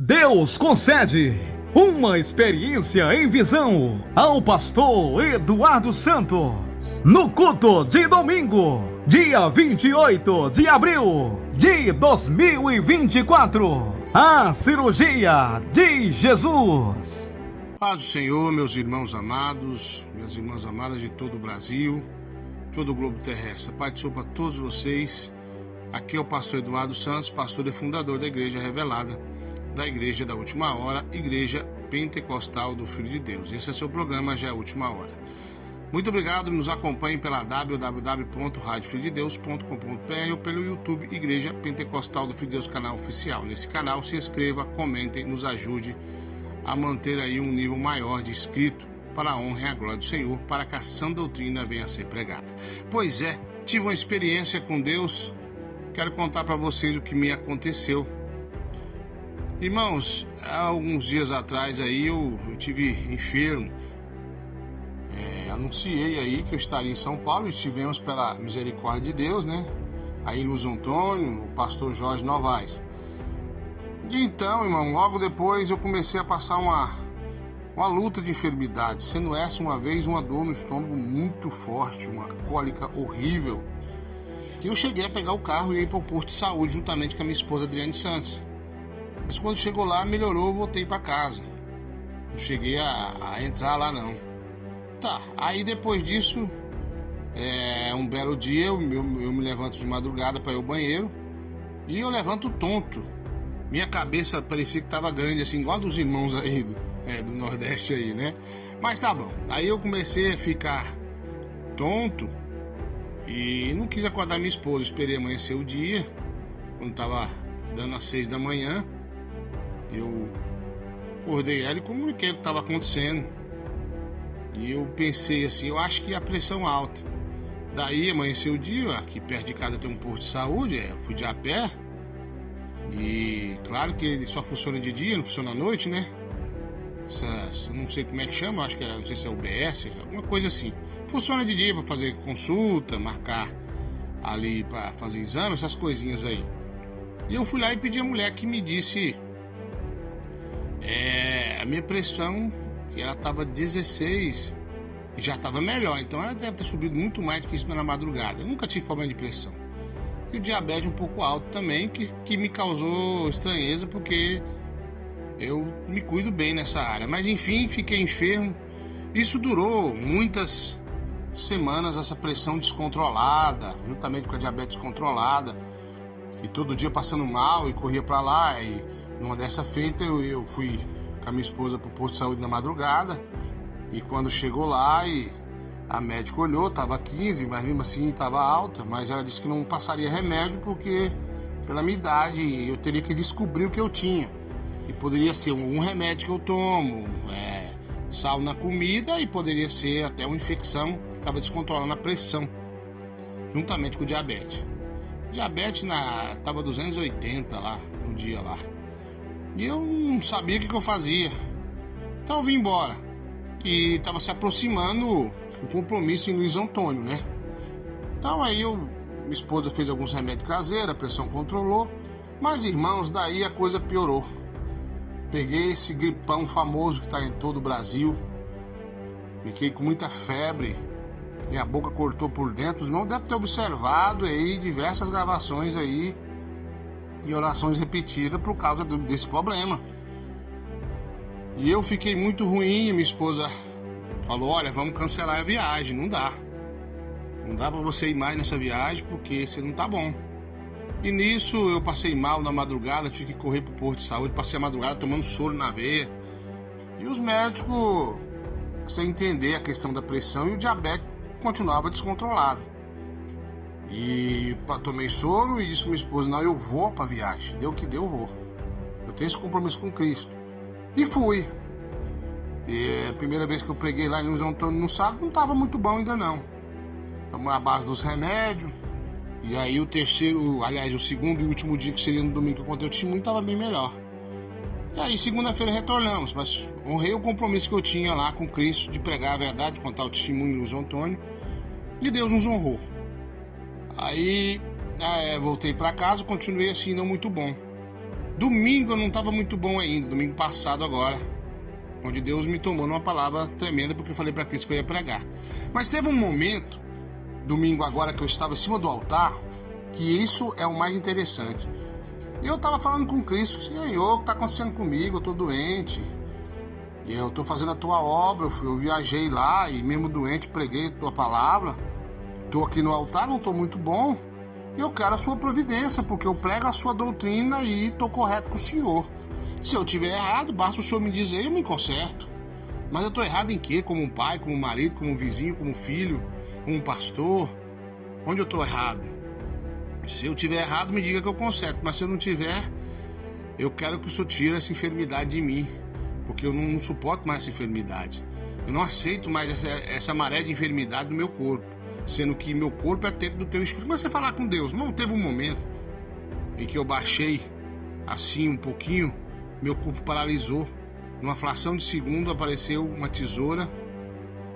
Deus concede uma experiência em visão ao pastor Eduardo Santos no culto de domingo, dia 28 de abril de 2024, a cirurgia de Jesus. Paz do Senhor, meus irmãos amados, minhas irmãs amadas de todo o Brasil, todo o globo terrestre. Pai do Senhor para todos vocês. Aqui é o pastor Eduardo Santos, pastor e fundador da Igreja Revelada, da Igreja da Última Hora, Igreja Pentecostal do Filho de Deus. Esse é seu programa, já é a Última Hora. Muito obrigado, nos acompanhem pela www.radiofilhodedeus.com.br ou pelo YouTube Igreja Pentecostal do Filho de Deus, canal oficial. Nesse canal, se inscreva, comentem, nos ajude a manter aí um nível maior de inscrito para a honra e a glória do Senhor, para que a sã doutrina venha a ser pregada. Pois é, tive uma experiência com Deus, quero contar para vocês o que me aconteceu. Irmãos, há alguns dias atrás aí eu tive enfermo, anunciei aí que eu estaria em São Paulo, estivemos pela misericórdia de Deus, né? Aí em Luiz Antônio, o pastor Jorge Novaes. E então, irmão, logo depois eu comecei a passar uma luta de enfermidade, sendo essa uma vez uma dor no estômago muito forte, uma cólica horrível. E eu cheguei a pegar o carro e ir para o posto de saúde juntamente com a minha esposa Adriane Santos. Mas quando chegou lá, melhorou, eu voltei para casa. Não cheguei a entrar lá não. Tá, aí depois disso, um belo dia eu me levanto de madrugada para ir ao banheiro e eu levanto tonto. Minha cabeça parecia que estava grande, assim, igual a dos irmãos aí do Nordeste aí, né? Mas tá bom. Aí eu comecei a ficar tonto e não quis acordar minha esposa. Esperei amanhecer o dia, quando estava dando às 6 da manhã. Eu acordei ela e comuniquei o que estava acontecendo. E eu pensei assim, eu acho que a pressão alta. Daí amanheceu o dia, aqui perto de casa tem um posto de saúde, eu fui de a pé. E claro que ele só funciona de dia, não funciona à noite, né? Não sei como é que chama, acho que não sei se é UBS, alguma coisa assim. Funciona de dia para fazer consulta, marcar ali para fazer exame, essas coisinhas aí. E eu fui lá e pedi a mulher que me disse a minha pressão, e ela estava 16 e já estava melhor, então ela deve ter subido muito mais do que isso na madrugada. Eu nunca tive problema de pressão. E o diabetes um pouco alto também, que me causou estranheza, porque eu me cuido bem nessa área. Mas enfim, fiquei enfermo. Isso durou muitas semanas, essa pressão descontrolada, juntamente com a diabetes controlada. E todo dia passando mal e corria para lá. E numa dessa feita eu fui com a minha esposa pro posto de saúde na madrugada. E quando chegou lá, e a médica olhou, estava 15, mas mesmo assim estava alta. Mas ela disse que não passaria remédio porque, pela minha idade, eu teria que descobrir o que eu tinha. E poderia ser um remédio que eu tomo, sal na comida, e poderia ser até uma infecção que estava descontrolando a pressão, juntamente com o diabetes. Diabetes estava 280 lá, no dia lá. E eu não sabia o que eu fazia. Então eu vim embora. E estava se aproximando o compromisso em Luiz Antônio, né? Então aí minha esposa fez alguns remédios caseiros, a pressão controlou. Mas, irmãos, daí a coisa piorou. Peguei esse gripão famoso que está em todo o Brasil. Fiquei com muita febre. Minha boca cortou por dentro. Os irmãos devem ter observado aí diversas gravações aí e orações repetidas por causa desse problema. E eu fiquei muito ruim. Minha esposa falou: olha, vamos cancelar a viagem. Não dá para você ir mais nessa viagem porque você não tá bom. E nisso eu passei mal na madrugada, tive que correr pro posto de saúde, passei a madrugada tomando soro na veia. E os médicos, sem entender a questão da pressão, e o diabetes continuava descontrolado. E tomei soro e disse pra minha esposa: não, eu vou pra viagem, deu o que deu, eu vou. Eu tenho esse compromisso com Cristo. E fui. E a primeira vez que eu preguei lá em Luiz Antônio no sábado, não estava muito bom ainda não. Tomei a base dos remédios. E aí o segundo e último dia, que seria no domingo que eu contei o testemunho, estava bem melhor. E aí segunda-feira retornamos, mas honrei o compromisso que eu tinha lá com Cristo de pregar a verdade, de contar o testemunho em Luiz Antônio. E Deus nos honrou. Aí voltei para casa, continuei assim, não muito bom. Domingo eu não estava muito bom ainda, domingo passado agora, onde Deus me tomou numa palavra tremenda, porque eu falei para Cristo que eu ia pregar. Mas teve um momento, domingo agora, que eu estava em cima do altar, que isso é o mais interessante. Eu estava falando com Cristo: Senhor, o que está acontecendo comigo? Eu estou doente, e eu estou fazendo a tua obra, eu viajei lá e mesmo doente preguei a tua palavra, estou aqui no altar, não estou muito bom, e eu quero a sua providência, porque eu prego a sua doutrina e estou correto com o Senhor. Se eu estiver errado, basta o Senhor me dizer e eu me conserto. Mas eu estou errado em quê? Como pai, como marido, como vizinho, como filho, como pastor? Onde eu estou errado? Se eu estiver errado, me diga que eu conserto. Mas se eu não tiver, eu quero que o Senhor tire essa enfermidade de mim, porque eu não suporto mais essa enfermidade. Eu não aceito mais essa maré de enfermidade no meu corpo, sendo que meu corpo é templo do teu Espírito. Mas você falar com Deus, não, teve um momento em que eu baixei assim um pouquinho, meu corpo paralisou. Numa fração de segundo apareceu uma tesoura,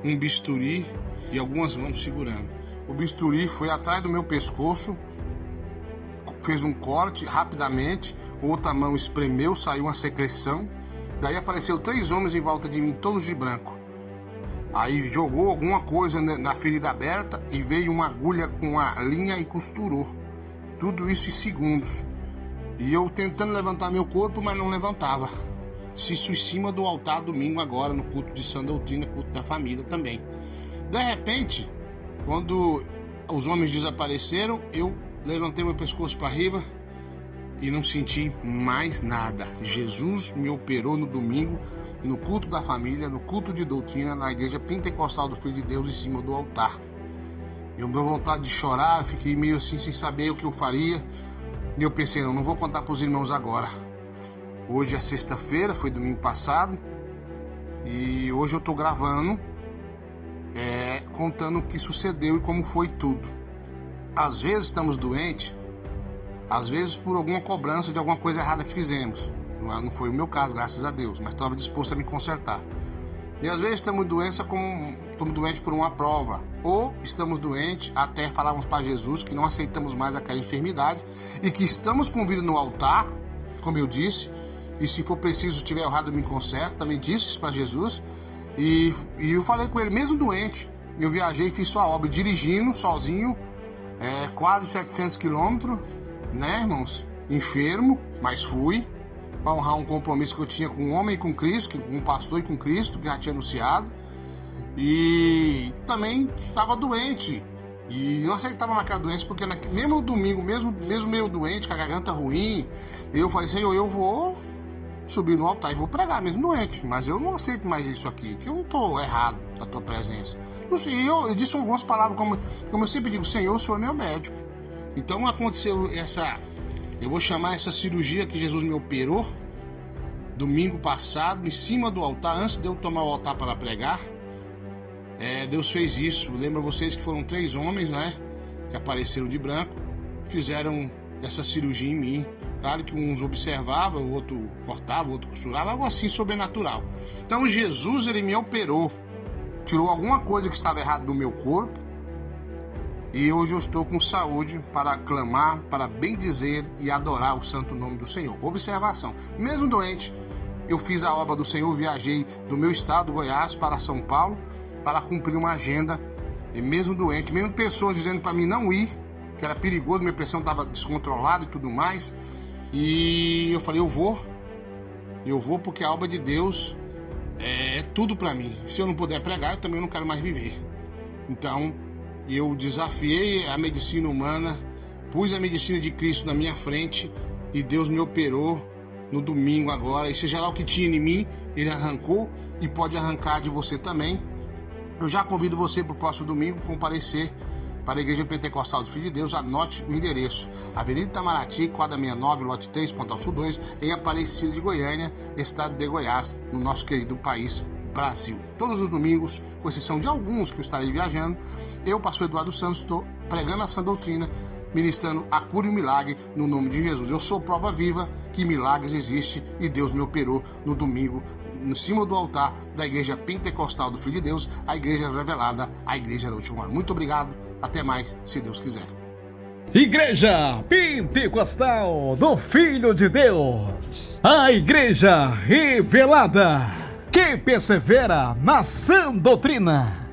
um bisturi e algumas mãos segurando. O bisturi foi atrás do meu pescoço, fez um corte rapidamente, outra mão espremeu, saiu uma secreção. Daí apareceu 3 homens em volta de mim, todos de branco. Aí jogou alguma coisa na ferida aberta e veio uma agulha com uma linha e costurou. Tudo isso em segundos. E eu tentando levantar meu corpo, mas não levantava. Isso em cima do altar domingo agora, no culto de sã doutrina, culto da família também. De repente, quando os homens desapareceram, eu levantei meu pescoço para riba e não senti mais nada. Jesus me operou no domingo, no culto da família, no culto de doutrina, na igreja pentecostal do Filho de Deus, em cima do altar. Eu me deu vontade de chorar, eu fiquei meio assim sem saber o que eu faria. E eu pensei, não vou contar para os irmãos agora. Hoje é sexta-feira, foi domingo passado, e hoje eu estou gravando, contando o que sucedeu e como foi tudo. Às vezes estamos doentes, às vezes por alguma cobrança de alguma coisa errada que fizemos. Não foi o meu caso, graças a Deus, mas estava disposto a me consertar. E às vezes estamos doentes por uma prova, ou estamos doentes até falarmos para Jesus que não aceitamos mais aquela enfermidade e que estamos com vida no altar, como eu disse, e se for preciso, tiver errado, me conserto. Também disse isso para Jesus, e eu falei com ele, mesmo doente, eu viajei e fiz sua obra, dirigindo sozinho, quase 700 quilômetros, né, irmãos? Enfermo, mas fui, para honrar um compromisso que eu tinha com o homem e com Cristo, com o pastor e com Cristo, que já tinha anunciado. E também estava doente, e eu aceitava naquela doença, porque mesmo no domingo, mesmo meio doente, com a garganta ruim, eu falei, Senhor, eu vou subir no altar e vou pregar mesmo doente, mas eu não aceito mais isso aqui, que eu não estou errado da tua presença. E eu disse algumas palavras, como eu sempre digo, Senhor, o Senhor é meu médico. Então aconteceu eu vou chamar essa cirurgia que Jesus me operou, domingo passado, em cima do altar, antes de eu tomar o altar para pregar. Deus fez isso. Lembra vocês que foram 3 homens, né, que apareceram de branco, fizeram essa cirurgia em mim. Claro que uns observavam, o outro cortava, o outro costurava, algo assim sobrenatural. Então Jesus, ele me operou, tirou alguma coisa que estava errada do meu corpo, e hoje eu estou com saúde para clamar, para bendizer e adorar o santo nome do Senhor. Observação, mesmo doente, eu fiz a obra do Senhor, viajei do meu estado, Goiás, para São Paulo, para cumprir uma agenda, e mesmo doente, mesmo pessoas dizendo para mim não ir, que era perigoso, minha pressão estava descontrolada e tudo mais, e eu falei, eu vou porque a obra de Deus é tudo para mim. Se eu não puder pregar, eu também não quero mais viver. Então, eu desafiei a medicina humana, pus a medicina de Cristo na minha frente, e Deus me operou no domingo agora, e seja lá o que tinha em mim, Ele arrancou e pode arrancar de você também. Eu já convido você para o próximo domingo comparecer para a Igreja Pentecostal do Filho de Deus. Anote o endereço: Avenida Itamaraty, quadra 69, lote 3, Pontal Sul 2, em Aparecida de Goiânia, estado de Goiás, no nosso querido país Brasil. Todos os domingos, com exceção de alguns que eu estarei viajando, eu, pastor Eduardo Santos, estou pregando a sã doutrina, ministrando a cura e o milagre no nome de Jesus. Eu sou prova viva que milagres existem, e Deus me operou no domingo, em cima do altar da Igreja Pentecostal do Filho de Deus, a Igreja Revelada, a Igreja da Última Hora. Muito obrigado, até mais, se Deus quiser. Igreja Pentecostal do Filho de Deus, a igreja revelada, que persevera na sã doutrina.